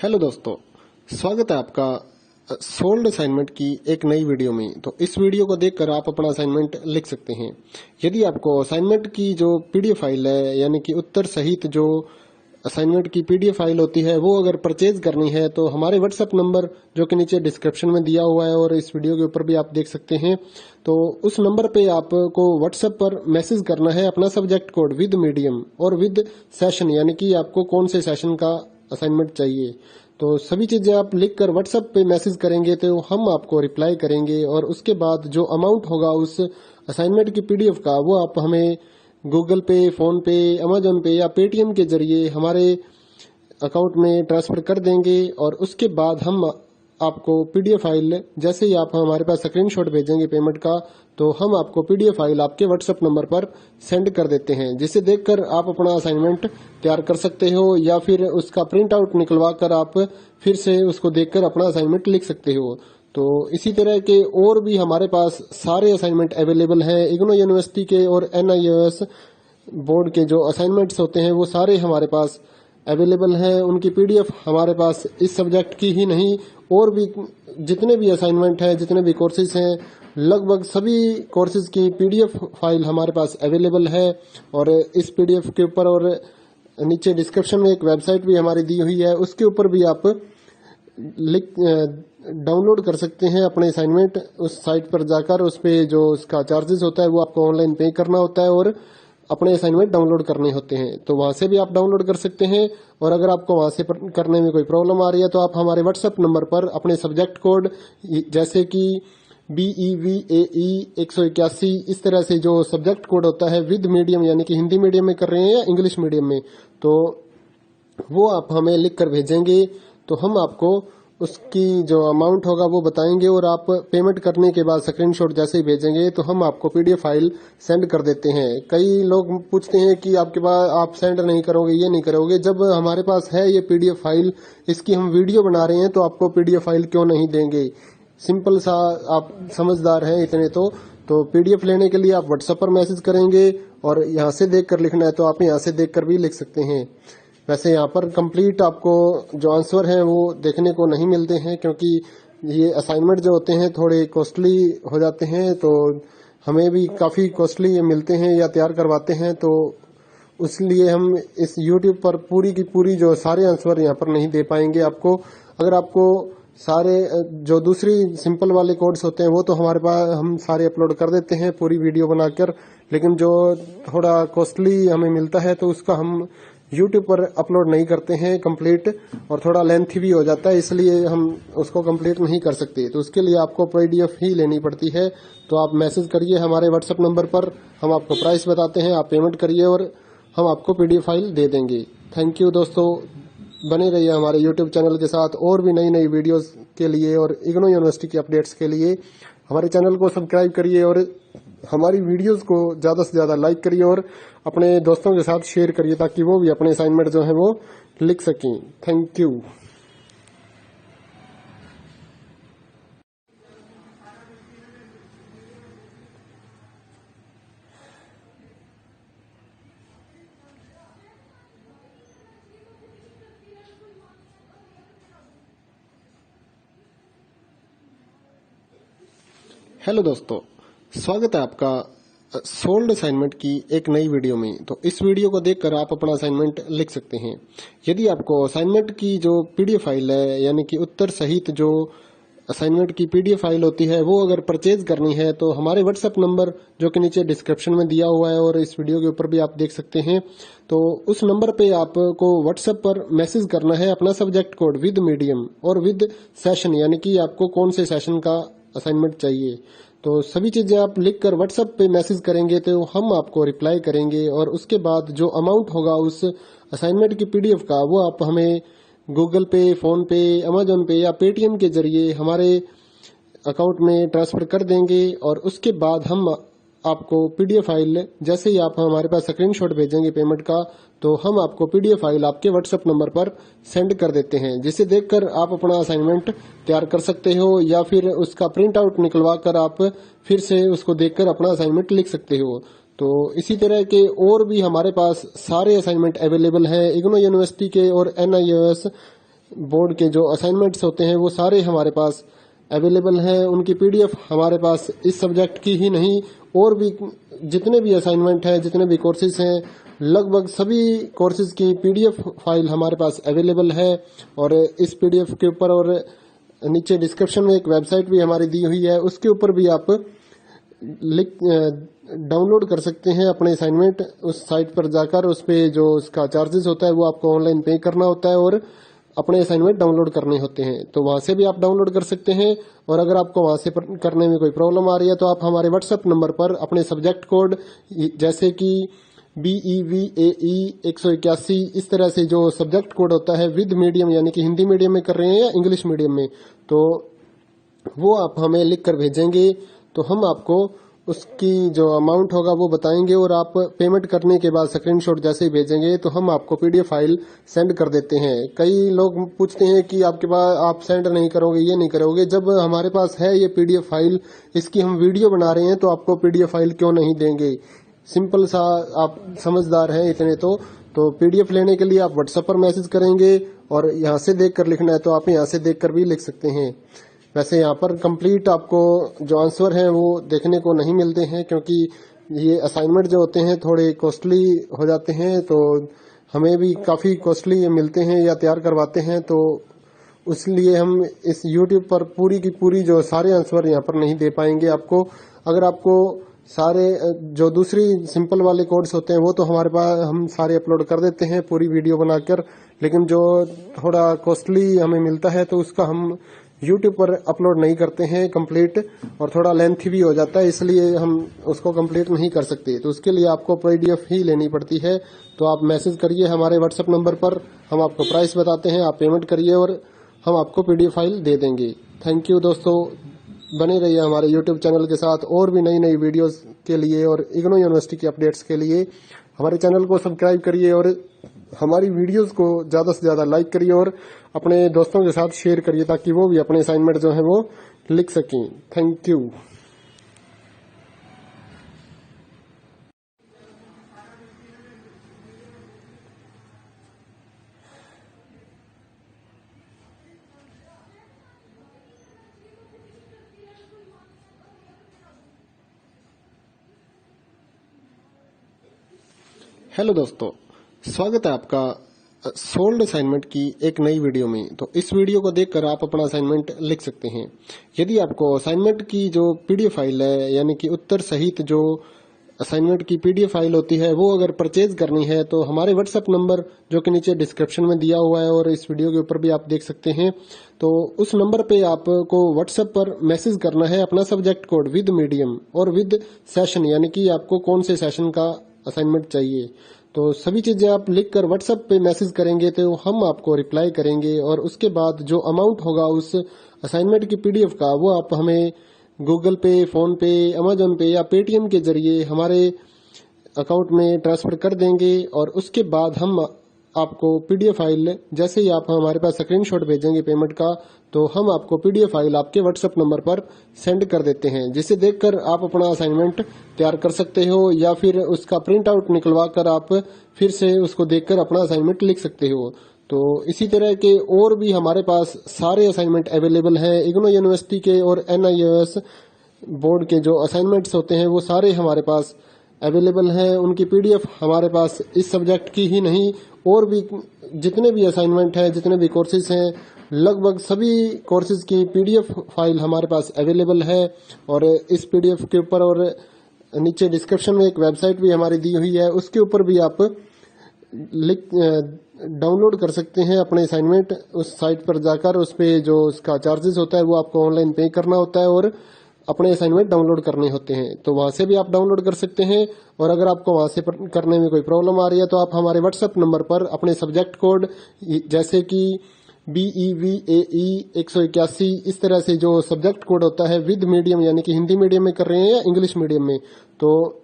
Hello दोस्तों, स्वागत है आपका सोल्ड असाइनमेंट की एक नई वीडियो में। तो इस वीडियो को देखकर आप अपना असाइनमेंट लिख सकते हैं। यदि आपको असाइनमेंट की जो पीडीएफ फाइल है, यानी कि उत्तर सहित जो असाइनमेंट की पीडीएफ फाइल होती है, वो अगर परचेज करनी है तो हमारे व्हाट्सएप नंबर जो कि नीचे डिस्क्रिप्शन में दिया हुआ है और इस वीडियो के ऊपर भी आप देख सकते हैं, तो उस नंबर पे आपको व्हाट्सएप पर मैसेज करना है अपना सब्जेक्ट कोड विद मीडियम और विद सेशन, यानी कि आपको कौन से सेशन का असाइनमेंट चाहिए। तो सभी चीजें आप लिखकर व्हाट्सएप पे मैसेज करेंगे तो हम आपको रिप्लाई करेंगे और उसके बाद जो अमाउंट होगा उस असाइनमेंट की पीडीएफ का, वो आप हमें गूगल पे, फोन पे, अमेजोन पे या पेटीएम के जरिए हमारे अकाउंट में ट्रांसफर कर देंगे। और उसके बाद हम आपको पीडीएफ फाइल, जैसे ही आप हमारे पास स्क्रीनशॉट भेजेंगे पेमेंट का, तो हम आपको पीडीएफ फाइल आपके व्हाट्सएप नंबर पर सेंड कर देते हैं, जिसे देखकर आप अपना असाइनमेंट तैयार कर सकते हो या फिर उसका प्रिंट आउट निकलवा कर आप फिर से उसको देखकर अपना असाइनमेंट लिख सकते हो। तो इसी तरह के और भी हमारे पास सारे असाइनमेंट अवेलेबल हैं। इग्नो यूनिवर्सिटी के और NIOS बोर्ड के जो असाइनमेंट्स होते हैं वो सारे हमारे पास अवेलेबल हैं। उनकी पीडीएफ हमारे पास इस सब्जेक्ट की ही नहीं, और भी जितने भी असाइनमेंट हैं, जितने भी कोर्सेज हैं, लगभग सभी कोर्सेज की पीडीएफ फाइल हमारे पास अवेलेबल है। और इस पीडीएफ के ऊपर और नीचे डिस्क्रिप्शन में एक वेबसाइट भी हमारी दी हुई है, उसके ऊपर भी आप डाउनलोड कर सकते हैं अपने असाइनमेंट। उस साइट पर जाकर उस पे जो उसका चार्जेस होता है वो आपको ऑनलाइन पे करना होता है और अपने असाइनमेंट डाउनलोड करने होते हैं। तो वहां से भी आप डाउनलोड कर सकते हैं। और अगर आपको वहां से करने में कोई प्रॉब्लम आ रही है तो आप हमारे व्हाट्सएप नंबर पर अपने सब्जेक्ट कोड, जैसे कि BEVAE 181, इस तरह से जो सब्जेक्ट कोड होता है विद मीडियम, यानी कि हिंदी मीडियम में कर रहे हैं या इंग्लिश मीडियम में, तो वो आप हमें लिख कर भेजेंगे तो हम आपको उसकी जो अमाउंट होगा वो बताएंगे। और आप पेमेंट करने के बाद स्क्रीनशॉट जैसे ही भेजेंगे तो हम आपको पीडीएफ फाइल सेंड कर देते हैं। कई लोग पूछते हैं कि आपके पास आप सेंड नहीं करोगे, ये नहीं करोगे। जब हमारे पास है ये पीडीएफ फाइल, इसकी हम वीडियो बना रहे हैं, तो आपको पीडीएफ फाइल क्यों नहीं देंगे। सिंपल सा, आप समझदार हैं इतने तो पीडीएफ लेने के लिए आप व्हाट्सएप पर मैसेज करेंगे और यहाँ से देख कर लिखना है तो आप यहाँ से देख कर भी लिख सकते हैं। वैसे यहाँ पर कंप्लीट आपको जो आंसर है वो देखने को नहीं मिलते हैं, क्योंकि ये असाइनमेंट जो होते हैं थोड़े कॉस्टली हो जाते हैं, तो हमें भी काफी कॉस्टली मिलते हैं या तैयार करवाते हैं। तो इसलिए हम इस YouTube पर पूरी की पूरी जो सारे आंसर यहाँ पर नहीं दे पाएंगे आपको। अगर आपको सारे जो दूसरी सिंपल वाले कोड्स होते हैं वो तो हमारे पास हम सारे अपलोड कर देते हैं पूरी वीडियो बनाकर, लेकिन जो थोड़ा कॉस्टली हमें मिलता है तो उसका हम YouTube पर अपलोड नहीं करते हैं कंप्लीट, और थोड़ा लेंथी भी हो जाता है, इसलिए हम उसको कंप्लीट नहीं कर सकते। तो उसके लिए आपको पीडीएफ ही लेनी पड़ती है। तो आप मैसेज करिए हमारे व्हाट्सएप नंबर पर, हम आपको प्राइस बताते हैं, आप पेमेंट करिए और हम आपको पीडीएफ फाइल दे देंगे। थैंक यू दोस्तों, बने रहिए हमारे YouTube चैनल के साथ और भी नई नई वीडियोस के लिए और इग्नो यूनिवर्सिटी के अपडेट्स के लिए हमारे चैनल को सब्सक्राइब करिए और हमारी वीडियोस को ज्यादा से ज्यादा लाइक करिए और अपने दोस्तों के साथ शेयर करिए, ताकि वो भी अपने असाइनमेंट जो है वो लिख सकें। Thank you. हेलो दोस्तों, स्वागत है आपका सोल्ड असाइनमेंट की एक नई वीडियो में। तो इस वीडियो को देखकर आप अपना असाइनमेंट लिख सकते हैं। यदि आपको असाइनमेंट की जो पीडीएफ फाइल है, यानी कि उत्तर सहित जो असाइनमेंट की पीडीएफ फाइल होती है, वो अगर परचेज करनी है तो हमारे व्हाट्सएप नंबर जो कि नीचे डिस्क्रिप्शन में दिया हुआ है और इस वीडियो के ऊपर भी आप देख सकते हैं, तो उस नंबर पे आपको व्हाट्सएप पर मैसेज करना है अपना सब्जेक्ट कोड विद मीडियम और विद सेशन, यानी कि आपको कौन से सेशन का असाइनमेंट चाहिए। तो सभी चीजें आप लिखकर व्हाट्सएप पे मैसेज करेंगे तो हम आपको रिप्लाई करेंगे और उसके बाद जो अमाउंट होगा उस असाइनमेंट की पीडीएफ का, वो आप हमें गूगल पे, फोन पे, अमेजोन पे या पेटीएम के जरिए हमारे अकाउंट में ट्रांसफर कर देंगे। और उसके बाद हम आपको पीडीएफ फाइल, जैसे ही आप हमारे पास स्क्रीनशॉट भेजेंगे पेमेंट का, तो हम आपको पीडीएफ फाइल आपके व्हाट्सएप नंबर पर सेंड कर देते हैं, जिसे देखकर आप अपना असाइनमेंट तैयार कर सकते हो या फिर उसका प्रिंट आउट निकलवा कर आप फिर से उसको देखकर अपना असाइनमेंट लिख सकते हो। तो इसी तरह के और भी हमारे पास सारे असाइनमेंट अवेलेबल हैं। इग्नो यूनिवर्सिटी के और NIOS बोर्ड के जो असाइनमेंट्स होते हैं वो सारे हमारे पास अवेलेबल हैं। उनकी पीडीएफ हमारे पास इस सब्जेक्ट की ही नहीं और भी जितने भी असाइनमेंट हैं, जितने भी कोर्सेज हैं, लगभग सभी कोर्सेज की पीडीएफ फाइल हमारे पास अवेलेबल है। और इस पीडीएफ के ऊपर और नीचे डिस्क्रिप्शन में एक वेबसाइट भी हमारी दी हुई है, उसके ऊपर भी आप डाउनलोड कर सकते हैं अपने असाइनमेंट। उस साइट पर जाकर उस पे जो उसका चार्जेस होता है वो आपको ऑनलाइन पे करना होता है और अपने असाइनमेंट डाउनलोड करने होते हैं। तो वहां से भी आप डाउनलोड कर सकते हैं। और अगर आपको वहां से करने में कोई प्रॉब्लम आ रही है तो आप हमारे व्हाट्सएप नंबर पर अपने सब्जेक्ट कोड जैसे कि BEVAE 181 इस तरह से जो सब्जेक्ट कोड होता है विद मीडियम यानी कि हिंदी मीडियम में कर रहे हैं या इंग्लिश मीडियम में, तो वो आप हमें लिख कर भेजेंगे तो हम आपको उसकी जो अमाउंट होगा वो बताएंगे और आप पेमेंट करने के बाद स्क्रीनशॉट जैसे ही भेजेंगे तो हम आपको पीडीएफ फाइल सेंड कर देते हैं। कई लोग पूछते हैं कि आपके पास आप सेंड नहीं करोगे, ये नहीं करोगे। जब हमारे पास है ये पीडीएफ फाइल, इसकी हम वीडियो बना रहे हैं तो आपको पीडीएफ फाइल क्यों नहीं देंगे। सिंपल सा, आप समझदार हैं इतने तो पीडीएफ लेने के लिए आप व्हाट्सएप पर मैसेज करेंगे और यहाँ से देख कर लिखना है तो आप यहाँ से देख कर भी लिख सकते हैं। वैसे यहाँ पर कंप्लीट आपको जो आंसर है वो देखने को नहीं मिलते हैं क्योंकि ये असाइनमेंट जो होते हैं थोड़े कॉस्टली हो जाते हैं, तो हमें भी काफ़ी कॉस्टली मिलते हैं या तैयार करवाते हैं, तो इसलिए हम इस YouTube पर पूरी की पूरी जो सारे आंसर यहाँ पर नहीं दे पाएंगे आपको। अगर आपको सारे जो दूसरी सिंपल वाले कोड्स होते हैं वो तो हमारे पास हम सारे अपलोड कर देते हैं पूरी वीडियो बनाकर, लेकिन जो थोड़ा कॉस्टली हमें मिलता है तो उसका हम YouTube पर अपलोड नहीं करते हैं कंप्लीट, और थोड़ा लेंथी भी हो जाता है, इसलिए हम उसको कंप्लीट नहीं कर सकते। तो उसके लिए आपको पीडीएफ ही लेनी पड़ती है। तो आप मैसेज करिए हमारे व्हाट्सएप नंबर पर, हम आपको प्राइस बताते हैं, आप पेमेंट करिए और हम आपको पीडीएफ फाइल दे देंगे। थैंक यू दोस्तों, बने रहिए हमारे YouTube चैनल के साथ और भी नई नई वीडियोस के लिए और इग्नो यूनिवर्सिटी के अपडेट्स के लिए हमारे चैनल को सब्सक्राइब करिए और हमारी वीडियोस को ज़्यादा से ज़्यादा लाइक करिए और अपने दोस्तों के साथ शेयर करिए ताकि वो भी अपने असाइनमेंट जो है वो लिख सकें। Thank you. हेलो दोस्तों, स्वागत है आपका सोल्ड असाइनमेंट की एक नई वीडियो में। तो इस वीडियो को देखकर आप अपना असाइनमेंट लिख सकते हैं। यदि आपको असाइनमेंट की जो पीडीएफ फाइल है यानी कि उत्तर सहित जो असाइनमेंट की पीडीएफ फाइल होती है वो अगर परचेज करनी है तो हमारे व्हाट्सएप नंबर जो कि नीचे डिस्क्रिप्शन में दिया हुआ है और इस वीडियो के ऊपर भी आप देख सकते हैं, तो उस नंबर पे आपको व्हाट्सएप पर मैसेज करना है अपना सब्जेक्ट कोड विद मीडियम और विद सेशन यानी कि आपको कौन से सेशन का असाइनमेंट चाहिए। तो सभी चीजें आप लिखकर व्हाट्सएप पे मैसेज करेंगे तो हम आपको रिप्लाई करेंगे और उसके बाद जो अमाउंट होगा उस असाइनमेंट की पीडीएफ का वो आप हमें गूगल पे, फोन पे, अमेजोन पे या पेटीएम के जरिए हमारे अकाउंट में ट्रांसफर कर देंगे। और उसके बाद हम आपको पीडीएफ फाइल जैसे ही आप हमारे पास स्क्रीनशॉट भेजेंगे पेमेंट का, तो हम आपको पीडीएफ फाइल आपके व्हाट्सएप नंबर पर सेंड कर देते हैं, जिसे देखकर आप अपना असाइनमेंट तैयार कर सकते हो या फिर उसका प्रिंट आउट निकलवा कर आप फिर से उसको देखकर अपना असाइनमेंट लिख सकते हो। तो इसी तरह के और भी हमारे पास सारे असाइनमेंट अवेलेबल हैं। इग्नो यूनिवर्सिटी के और NIOS बोर्ड के जो असाइनमेंट्स होते हैं वो सारे हमारे पास अवेलेबल हैं। उनकी पीडीएफ हमारे पास इस सब्जेक्ट की ही नहीं और भी जितने भी असाइनमेंट हैं, जितने भी कोर्सेज हैं, लगभग सभी कोर्सेज की पीडीएफ फाइल हमारे पास अवेलेबल है। और इस पीडीएफ के ऊपर और नीचे डिस्क्रिप्शन में एक वेबसाइट भी हमारी दी हुई है, उसके ऊपर भी आप डाउनलोड कर सकते हैं अपने असाइनमेंट। उस साइट पर जाकर उस पे जो उसका चार्जेस होता है वो आपको ऑनलाइन पे करना होता है और अपने असाइनमेंट डाउनलोड करने होते हैं। तो वहां से भी आप डाउनलोड कर सकते हैं। और अगर आपको वहां से करने में कोई प्रॉब्लम आ रही है तो आप हमारे व्हाट्सएप नंबर पर अपने सब्जेक्ट कोड जैसे कि BEVAE 181 इस तरह से जो सब्जेक्ट कोड होता है विद मीडियम यानी कि हिंदी मीडियम में कर रहे हैं या इंग्लिश मीडियम में, तो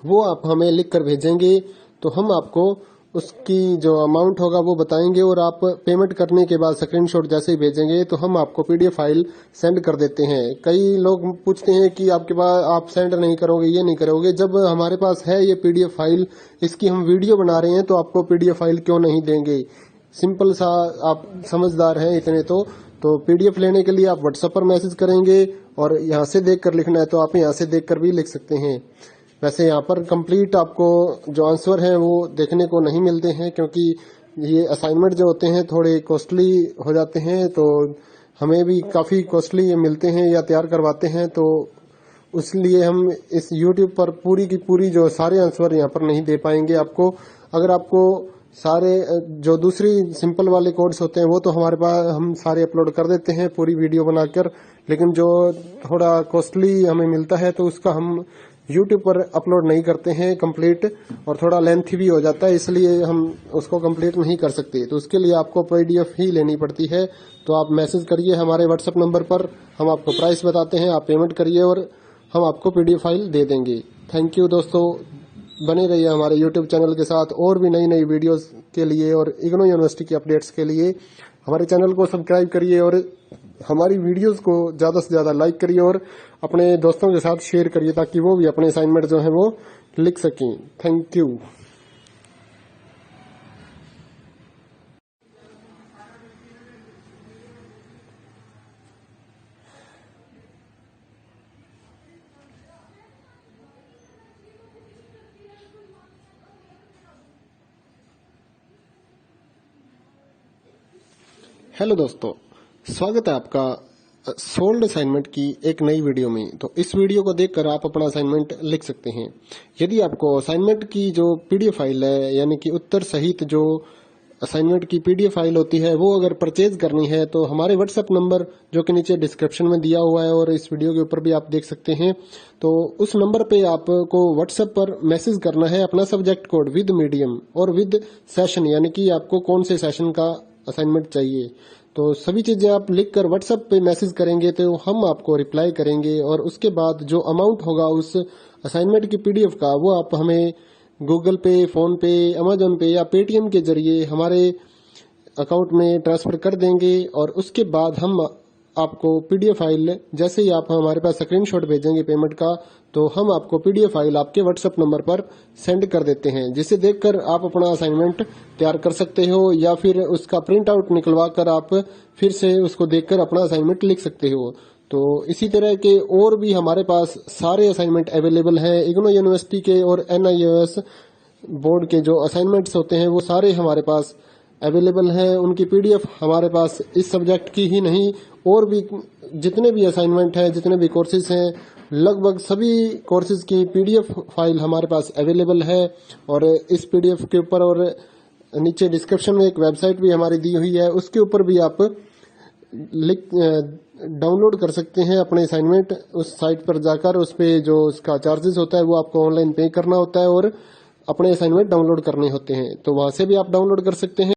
वो आप हमें लिख कर भेजेंगे तो हम आपको उसकी जो अमाउंट होगा वो बताएंगे और आप पेमेंट करने के बाद स्क्रीनशॉट जैसे ही भेजेंगे तो हम आपको पीडीएफ फाइल सेंड कर देते हैं। कई लोग पूछते हैं कि आपके पास आप सेंड नहीं करोगे, ये नहीं करोगे। जब हमारे पास है ये पीडीएफ फाइल, इसकी हम वीडियो बना रहे हैं तो आपको पीडीएफ फाइल क्यों नहीं देंगे। सिंपल सा, आप समझदार हैं इतने तो पीडीएफ लेने के लिए आप व्हाट्सएप पर मैसेज करेंगे और यहाँ से देख कर लिखना है तो आप यहाँ से देख कर भी लिख सकते हैं। वैसे यहाँ पर कंप्लीट आपको जो आंसर है वो देखने को नहीं मिलते हैं, क्योंकि ये असाइनमेंट जो होते हैं थोड़े कॉस्टली हो जाते हैं, तो हमें भी काफ़ी कॉस्टली ये मिलते हैं या तैयार करवाते हैं, तो इसलिए हम इस YouTube पर पूरी की पूरी जो सारे आंसर यहाँ पर नहीं दे पाएंगे आपको। अगर आपको सारे जो दूसरी सिंपल वाले कोड्स होते हैं वो तो हमारे पास हम सारे अपलोड कर देते हैं पूरी वीडियो बनाकर, लेकिन जो थोड़ा कॉस्टली हमें मिलता है तो उसका हम YouTube पर अपलोड नहीं करते हैं कंप्लीट, और थोड़ा लेंथी भी हो जाता है, इसलिए हम उसको कंप्लीट नहीं कर सकते। तो उसके लिए आपको PDF ही लेनी पड़ती है। तो आप मैसेज करिए हमारे व्हाट्सएप नंबर पर, हम आपको प्राइस बताते हैं, आप पेमेंट करिए और हम आपको PDF फाइल दे देंगे। थैंक यू दोस्तों, बने रहिए हमारे YouTube चैनल के साथ और भी नई नई वीडियोस के लिए और इग्नू यूनिवर्सिटी की अपडेट्स के लिए हमारे चैनल को सब्सक्राइब करिए और हमारी वीडियोस को ज़्यादा से ज़्यादा लाइक करिए और अपने दोस्तों के साथ शेयर करिए ताकि वो भी अपने असाइनमेंट जो है वो लिख सकें। Thank you. हेलो दोस्तों, स्वागत है आपका सोल्ड असाइनमेंट की एक नई वीडियो में। तो इस वीडियो को देखकर आप अपना असाइनमेंट लिख सकते हैं। यदि आपको असाइनमेंट की जो PDF फाइल है, यानी कि उत्तर सहित जो असाइनमेंट की PDF फाइल होती है, वो अगर परचेज करनी है तो हमारे व्हाट्सएप नंबर जो कि नीचे डिस्क्रिप्शन में दिया हुआ है और इस वीडियो के ऊपर भी आप देख सकते हैं, तो उस नंबर पे आपको व्हाट्सएप पर मैसेज करना है अपना सब्जेक्ट कोड विद मीडियम और विद सेशन, यानी कि आपको कौन से सेशन का असाइनमेंट चाहिए। तो सभी चीजें आप लिखकर व्हाट्सएप पे मैसेज करेंगे तो हम आपको रिप्लाई करेंगे, और उसके बाद जो अमाउंट होगा उस असाइनमेंट की PDF का वो आप हमें गूगल पे, फोन पे, अमेजोन पे या पेटीएम के जरिए हमारे अकाउंट में ट्रांसफर कर देंगे। और उसके बाद हम आपको PDF फाइल, जैसे ही आप हमारे पास स्क्रीनशॉट भेजेंगे पेमेंट का, तो हम आपको PDF फाइल आपके व्हाट्सएप नंबर पर सेंड कर देते हैं, जिसे देखकर आप अपना असाइनमेंट तैयार कर सकते हो या फिर उसका प्रिंट आउट निकलवा कर आप फिर से उसको देखकर अपना असाइनमेंट लिख सकते हो। तो इसी तरह के और भी हमारे पास सारे असाइनमेंट अवेलेबल हैं। इग्नू यूनिवर्सिटी के और NIOS बोर्ड के जो असाइनमेंट्स होते हैं वो सारे हमारे पास अवेलेबल हैं। उनकी PDF हमारे पास इस सब्जेक्ट की ही नहीं, और भी जितने भी असाइनमेंट हैं, जितने भी कोर्सेज हैं, लगभग सभी कोर्सेज की PDF फाइल हमारे पास अवेलेबल है। और इस PDF के ऊपर और नीचे डिस्क्रिप्शन में एक वेबसाइट भी हमारी दी हुई है, उसके ऊपर भी आप डाउनलोड कर सकते हैं अपने असाइनमेंट। उस साइट पर जाकर उस पे जो उसका चार्जेस होता है वो आपको ऑनलाइन पे करना होता है और अपने असाइनमेंट डाउनलोड करने होते हैं, तो वहां से भी आप डाउनलोड कर सकते हैं।